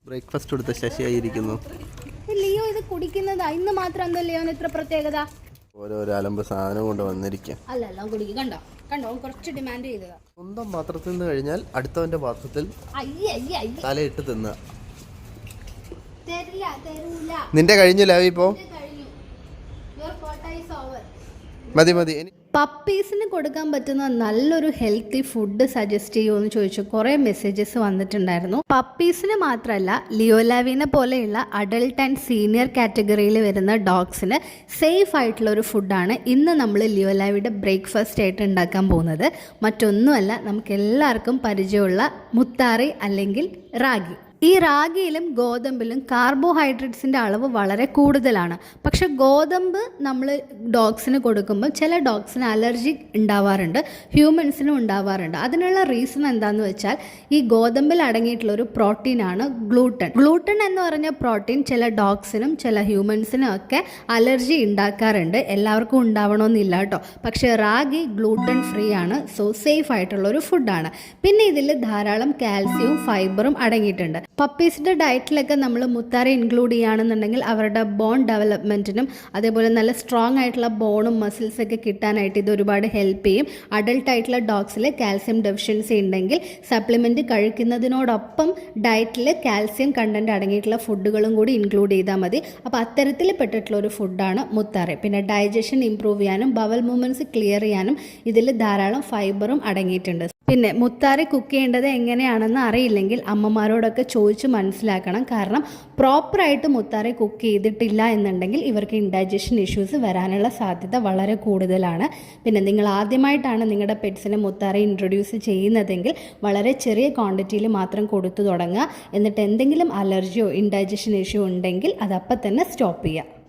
Breakfast കൊടുത്ത ശശിയായിരിക്കുന്നു. Leo ഇത് കുടിക്കുന്നതാ. ഇന്ന് മാത്രം എന്തോ ലിയോന് ഇത്ര പ്രത്യേകത? ഓരോരോ അലമ്പ് സാധനം കൊണ്ട് വന്നിരിക്കാം. അല്ല കുടിക്കും. കണ്ടോ കുറച്ച് ഡിമാൻഡ് ചെയ്തതാ. സ്വന്തം പാത്രത്തിൽ നിന്ന് കഴിഞ്ഞാൽ അടുത്തവന്റെ പാത്രത്തിൽ തലയിട്ട് തിന്ന. നിന്റെ കഴിഞ്ഞു ലാവി. ഇപ്പോ മതി. പപ്പീസിന് കൊടുക്കാൻ പറ്റുന്ന നല്ലൊരു ഹെൽത്തി ഫുഡ് സജസ്റ്റ് ചെയ്യുമെന്ന് ചോദിച്ചു കുറേ മെസ്സേജസ് വന്നിട്ടുണ്ടായിരുന്നു. പപ്പീസിന് മാത്രമല്ല, ലിയോലാവിനെ പോലെയുള്ള അഡൾട്ട് ആൻഡ് സീനിയർ കാറ്റഗറിയിൽ വരുന്ന ഡോഗ്സിന് സേഫ് ആയിട്ടുള്ള ഒരു ഫുഡാണ് ഇന്ന് നമ്മൾ ലിയോലാവിയുടെ ബ്രേക്ക്ഫാസ്റ്റ് ആയിട്ട് ഉണ്ടാക്കാൻ പോകുന്നത്. മറ്റൊന്നുമല്ല, നമുക്ക് എല്ലാവർക്കും പരിചയമുള്ള മുത്താറി അല്ലെങ്കിൽ റാഗി. ഈ റാഗിയിലും ഗോതമ്പിലും കാർബോഹൈഡ്രേറ്റ്സിൻ്റെ അളവ് വളരെ കൂടുതലാണ്. പക്ഷെ ഗോതമ്പ് നമ്മൾ ഡോഗ്സിന് കൊടുക്കുമ്പോൾ ചില ഡോഗ്സിന് അലർജി ഉണ്ടാവാറുണ്ട്, ഹ്യൂമൻസിനും ഉണ്ടാവാറുണ്ട്. അതിനുള്ള റീസൺ എന്താണെന്ന് വെച്ചാൽ ഈ ഗോതമ്പിൽ അടങ്ങിയിട്ടുള്ളൊരു പ്രോട്ടീനാണ് ഗ്ലൂട്ടൻ. ഗ്ലൂട്ടൻ എന്ന് പറഞ്ഞ പ്രോട്ടീൻ ചില ഡോഗ്സിനും ചില ഹ്യൂമൻസിനും ഒക്കെ അലർജി ഉണ്ടാക്കാറുണ്ട്. എല്ലാവർക്കും ഉണ്ടാവണമെന്നില്ല കേട്ടോ. പക്ഷേ റാഗി ഗ്ലൂട്ടൻ ഫ്രീ ആണ്, സോ സേഫ് ആയിട്ടുള്ളൊരു ഫുഡാണ്. പിന്നെ ഇതിൽ ധാരാളം കാൽസ്യവും ഫൈബറും അടങ്ങിയിട്ടുണ്ട്. പപ്പീസിൻ്റെ ഡയറ്റിലൊക്കെ നമ്മൾ മുത്താറി ഇൻക്ലൂഡ് ചെയ്യുകയാണെന്നുണ്ടെങ്കിൽ അവരുടെ ബോൺ ഡെവലപ്മെൻറ്റിനും അതേപോലെ നല്ല സ്ട്രോങ് ആയിട്ടുള്ള ബോണും മസിൽസൊക്കെ കിട്ടാനായിട്ട് ഇത് ഒരുപാട് ഹെൽപ്പ് ചെയ്യും. അഡൾട്ടായിട്ടുള്ള ഡോഗ്സിൽ കാൽസ്യം ഡെഫിഷ്യൻസി ഉണ്ടെങ്കിൽ സപ്ലിമെൻറ്റ് കഴിക്കുന്നതിനോടൊപ്പം ഡയറ്റിൽ കാൽസ്യം കണ്ടൻറ്റ് അടങ്ങിയിട്ടുള്ള ഫുഡുകളും കൂടി ഇൻക്ലൂഡ് ചെയ്താൽ മതി. അപ്പോൾ അത്തരത്തിൽ പെട്ടിട്ടുള്ള ഒരു ഫുഡാണ് മുത്താറി. പിന്നെ ഡൈജഷൻ ഇംപ്രൂവ് ചെയ്യാനും ബവൽ മൂവ്മെൻറ്റ്സ് ക്ലിയർ ചെയ്യാനും ഇതിൽ ധാരാളം ഫൈബറും അടങ്ങിയിട്ടുണ്ട്. പിന്നെ മുത്താറി കുക്ക് ചെയ്യേണ്ടത് എങ്ങനെയാണെന്ന് അറിയില്ലെങ്കിൽ അമ്മമാരോടൊക്കെ ചോദിച്ച് മനസ്സിലാക്കണം. കാരണം പ്രോപ്പറായിട്ട് മുത്താറി കുക്ക് ചെയ്തിട്ടില്ല എന്നുണ്ടെങ്കിൽ ഇവർക്ക് ഇൻഡൈജഷൻ ഇഷ്യൂസ് വരാനുള്ള സാധ്യത വളരെ കൂടുതലാണ്. പിന്നെ നിങ്ങൾ ആദ്യമായിട്ടാണ് നിങ്ങളുടെ പെറ്റ്സിനെ മുത്താറി ഇൻട്രൊഡ്യൂസ് ചെയ്യുന്നതെങ്കിൽ വളരെ ചെറിയ ക്വാണ്ടിറ്റിയിൽ മാത്രം കൊടുത്തു തുടങ്ങുക. എന്നിട്ട് എന്തെങ്കിലും അലർജിയോ ഇൻഡൈജഷൻ ഇഷ്യൂ ഉണ്ടെങ്കിൽ അതപ്പം തന്നെ സ്റ്റോപ്പ് ചെയ്യുക.